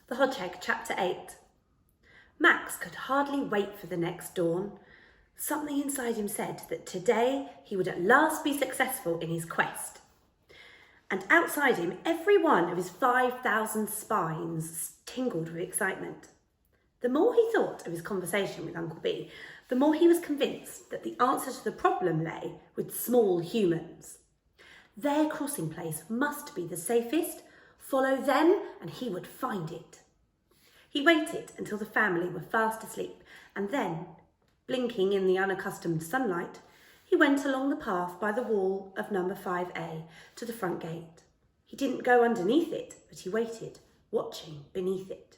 The Hodgeheg, Chapter 8. Max could hardly wait for the next dawn. Something inside him said that today he would at last be successful in his quest. And outside him, every one of his 5,000 spines tingled with excitement. The more he thought of his conversation with Uncle B, the more he was convinced that the answer to the problem lay with small humans. Their crossing place must be the safest. Follow them and he would find it. He waited until the family were fast asleep and then, blinking in the unaccustomed sunlight, he went along the path by the wall of number 5A to the front gate. He didn't go underneath it, but he waited, watching beneath it.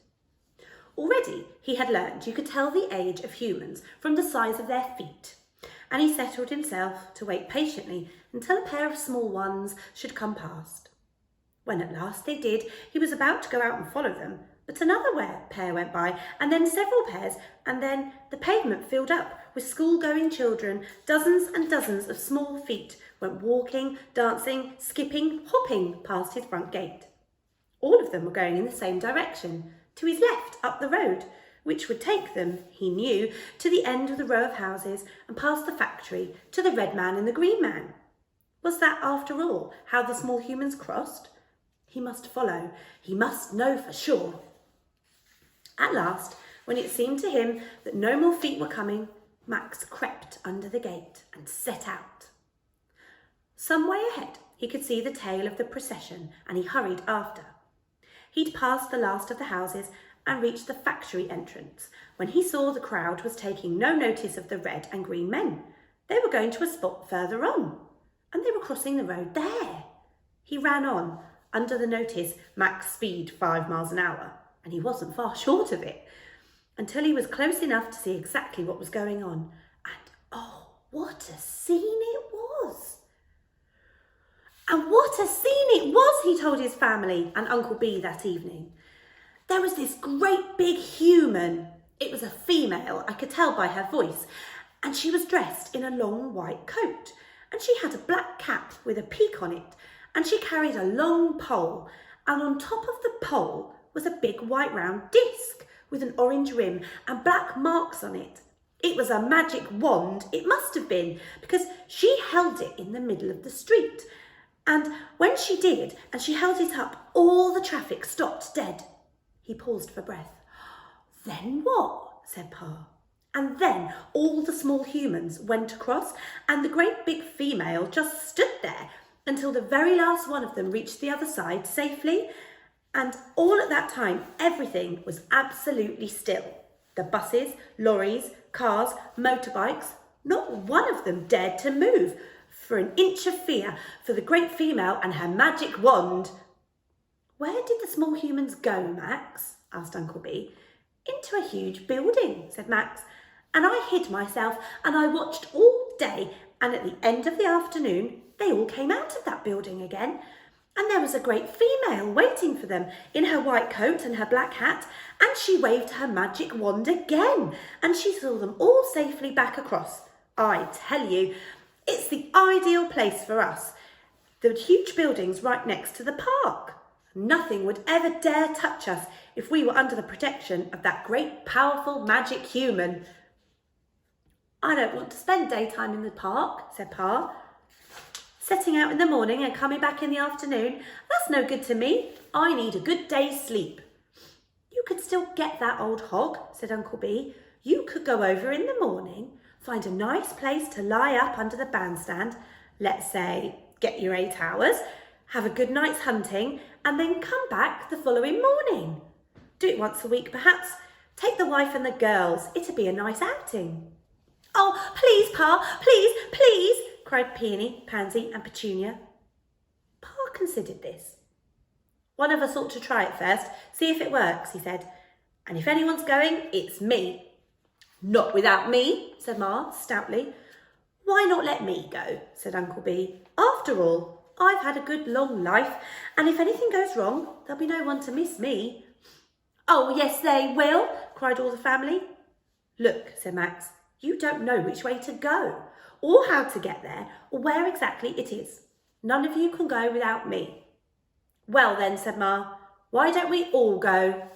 Already he had learned you could tell the age of humans from the size of their feet, and he settled himself to wait patiently until a pair of small ones should come past. When at last they did, he was about to go out and follow them, but another pair went by, and then several pairs, and then the pavement filled up with school-going children. Dozens and dozens of small feet went walking, dancing, skipping, hopping past his front gate. All of them were going in the same direction, to his left up the road, which would take them, he knew, to the end of the row of houses and past the factory to the red man and the green man. Was that, after all, how the small humans crossed? He must follow. He must know for sure. At last, when it seemed to him that no more feet were coming, Max crept under the gate and set out. Some way ahead, he could see the tail of the procession, and he hurried after. He'd passed the last of the houses and reached the factory entrance when he saw the crowd was taking no notice of the red and green men. They were going to a spot further on, and they were crossing the road there. He ran on, under the notice max speed 5 miles an hour, and he wasn't far short of it, until he was close enough to see exactly what was going on. And oh, what a scene it was! And what a scene it was, he told his family and Uncle B that evening. There was this great big human. It was a female, I could tell by her voice, and she was dressed in a long white coat, and she had a black cap with a peak on it, and she carried a long pole, and on top of the pole was a big white round disc with an orange rim and black marks on it. It was a magic wand, it must have been, because she held it in the middle of the street. And when she did, and she held it up, all the traffic stopped dead. He paused for breath. Then what? Said Pa. And then all the small humans went across, and the great big female just stood there until the very last one of them reached the other side safely. And all at that time, everything was absolutely still. The buses, lorries, cars, motorbikes, not one of them dared to move for an inch of fear for the great female and her magic wand. Where did the small humans go, Max? Asked Uncle B. Into a huge building, said Max, and I hid myself and I watched all day, and at the end of the afternoon they all came out of that building again, and there was a great female waiting for them in her white coat and her black hat, and she waved her magic wand again, and she saw them all safely back across. I tell you, it's the ideal place for us. The huge building's right next to the park. Nothing would ever dare touch us if we were under the protection of that great, powerful, magic human. I don't want to spend daytime in the park, said Pa. Setting out in the morning and coming back in the afternoon, that's no good to me. I need a good day's sleep. You could still get that old hog, said Uncle B. You could go over in the morning, find a nice place to lie up under the bandstand, let's say, get your 8 hours, have a good night's hunting, and then come back the following morning. Do it once a week, perhaps. Take the wife and the girls. It'd be a nice outing. Oh, please, Pa, please, please, cried Peony, Pansy and Petunia. Pa considered this. One of us ought to try it first, see if it works, he said. And if anyone's going, it's me. Not without me, said Ma stoutly. Why not let me go, said Uncle B. After all, I've had a good long life, and if anything goes wrong, there'll be no one to miss me. Oh, yes, they will, cried all the family. Look, said Max, you don't know which way to go, or how to get there, or where exactly it is. None of you can go without me. Well then, said Ma, why don't we all go?